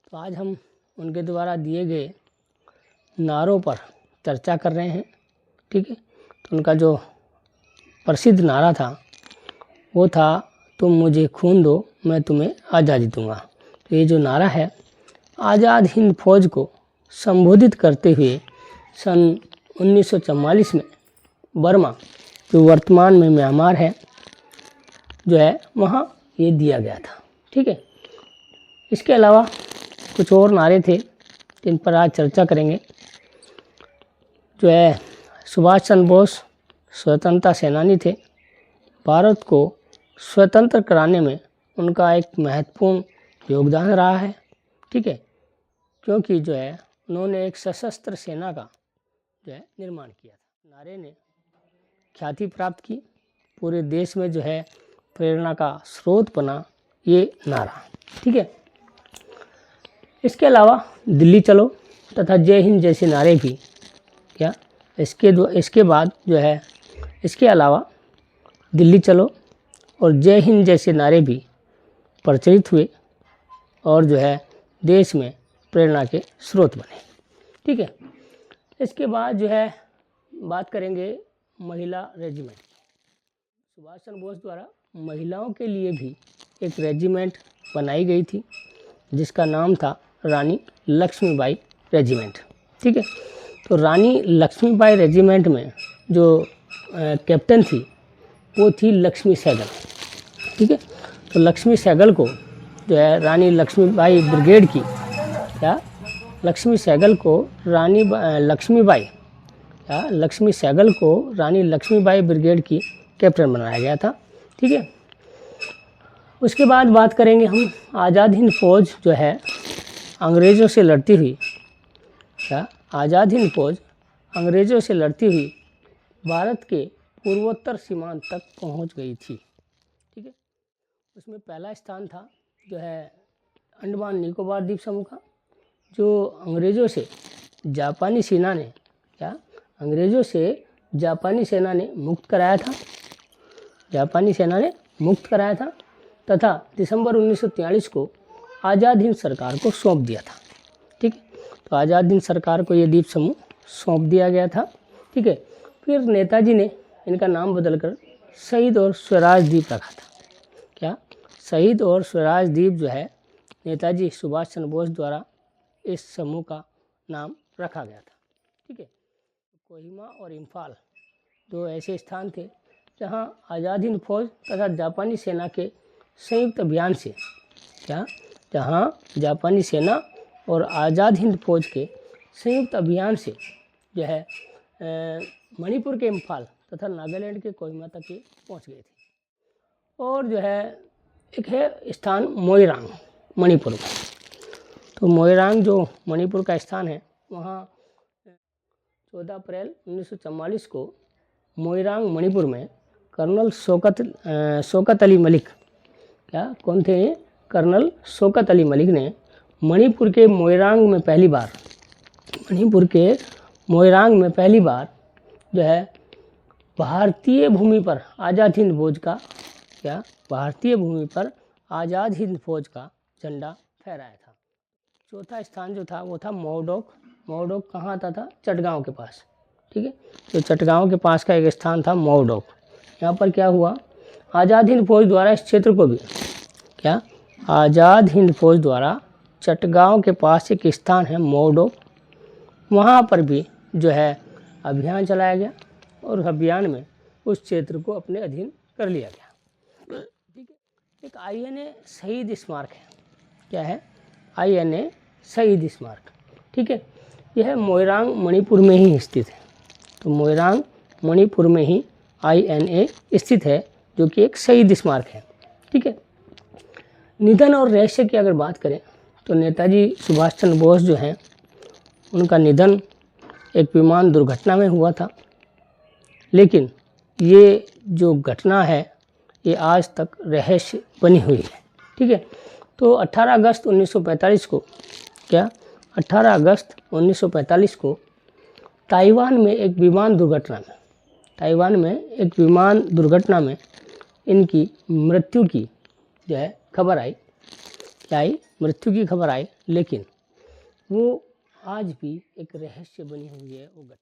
तो आज हम उनके द्वारा दिए गए नारों पर चर्चा कर रहे हैं। ठीक है, तो उनका जो प्रसिद्ध नारा था वो था, तुम मुझे खून दो मैं तुम्हें आज़ादी दूंगा। तो ये जो नारा है, आज़ाद हिंद फौज को संबोधित करते हुए सन 1944 में बर्मा, जो वर्तमान में म्यांमार है, जो है वहाँ ये दिया गया था। ठीक है, इसके अलावा कुछ और नारे थे जिन पर आज चर्चा करेंगे। जो है सुभाष चंद्र बोस स्वतंत्रता सेनानी थे। भारत को स्वतंत्र कराने में उनका एक महत्वपूर्ण योगदान रहा है। ठीक है, क्योंकि जो है उन्होंने एक सशस्त्र सेना का जो है निर्माण किया था। नारे ने ख्याति प्राप्त की, पूरे देश में जो है प्रेरणा का स्रोत बना ये नारा। ठीक है, इसके अलावा दिल्ली चलो तथा जय हिंद जैसे नारे भी क्या इसके बाद जो है इसके अलावा दिल्ली चलो और जय हिंद जैसे नारे भी प्रचलित हुए और जो है देश में प्रेरणा के स्रोत बने। ठीक है, इसके बाद जो है बात करेंगे महिला रेजिमेंट। सुभाष चंद्र बोस द्वारा महिलाओं के लिए भी एक रेजिमेंट बनाई गई थी जिसका नाम था रानी लक्ष्मीबाई रेजिमेंट। ठीक है, तो रानी लक्ष्मीबाई रेजिमेंट में जो कैप्टन थी वो थी लक्ष्मी सहगल। ठीक है, तो लक्ष्मी सहगल को जो है रानी लक्ष्मीबाई ब्रिगेड की लक्ष्मी सहगल को रानी लक्ष्मीबाई ब्रिगेड की कैप्टन बनाया गया था। ठीक है, उसके बाद बात करेंगे हम आज़ाद हिंद फौज जो है अंग्रेज़ों से लड़ती हुई आज़ाद हिंद फौज अंग्रेज़ों से लड़ती हुई भारत के पूर्वोत्तर सीमांत तक पहुंच गई थी। ठीक है, उसमें पहला स्थान था जो है अंडमान निकोबार द्वीप समूह का, जो अंग्रेज़ों से जापानी सेना ने मुक्त कराया था तथा दिसंबर 1943 को आज़ाद हिंद सरकार को सौंप दिया था। ठीक है, तो आज़ाद हिंद सरकार को ये द्वीप समूह सौंप दिया गया था। ठीक है, फिर नेताजी ने इनका नाम बदलकर शहीद और स्वराज द्वीप रखा था। शहीद और स्वराज द्वीप जो है नेताजी सुभाष चंद्र बोस द्वारा इस समूह का नाम रखा गया था। ठीक है, कोहिमा और इम्फाल दो ऐसे स्थान थे जहां आज़ाद हिंद फौज तथा जापानी सेना के संयुक्त अभियान से जहां जापानी सेना और आज़ाद हिंद फौज के संयुक्त अभियान से जो है मणिपुर के इम्फाल तथा नागालैंड के कोहिमा तक ये पहुँच गए थे। और जो है एक है स्थान मोइरांग मणिपुर में। तो मोइरांग जो मणिपुर का स्थान है, वहाँ 14 अप्रैल 1944 को मोइरांग मणिपुर में कर्नल शौकत अली मलिक कौन थे? कर्नल शौकत अली मलिक ने मणिपुर के मोइरांग में पहली बार जो है भारतीय भूमि पर आज़ाद हिंद फौज का झंडा फहराया था। चौथा स्थान जो था वो था मोरडोक कहाँ आता था? चटगांव के पास। ठीक है, तो चटगांव के पास का एक स्थान था मोरडोक। यहाँ पर क्या हुआ, आज़ाद हिंद फौज द्वारा इस क्षेत्र को भी आज़ाद हिंद फौज द्वारा चटगांव के पास एक स्थान है मोरडोक, वहाँ पर भी जो है अभियान चलाया गया और उस अभियान में उस क्षेत्र को अपने अधीन कर लिया गया। ठीक है, एक INA शहीद स्मारक है। क्या है? INA शहीद स्मारक। ठीक है, यह मोइरांग मणिपुर में ही स्थित है। तो मोइरांग मणिपुर में ही INA स्थित है, जो कि एक शहीद स्मारक है। ठीक है, निधन और रहस्य की अगर बात करें तो नेताजी सुभाष चंद्र बोस जो हैं, उनका निधन एक विमान दुर्घटना में हुआ था। लेकिन ये जो घटना है ये आज तक रहस्य बनी हुई है। ठीक है, तो 18 अगस्त 1945 को ताइवान में एक विमान दुर्घटना में इनकी मृत्यु की जो है खबर आई। मृत्यु की खबर आई, लेकिन वो आज भी एक रहस्य बनी हुई है वो घटना।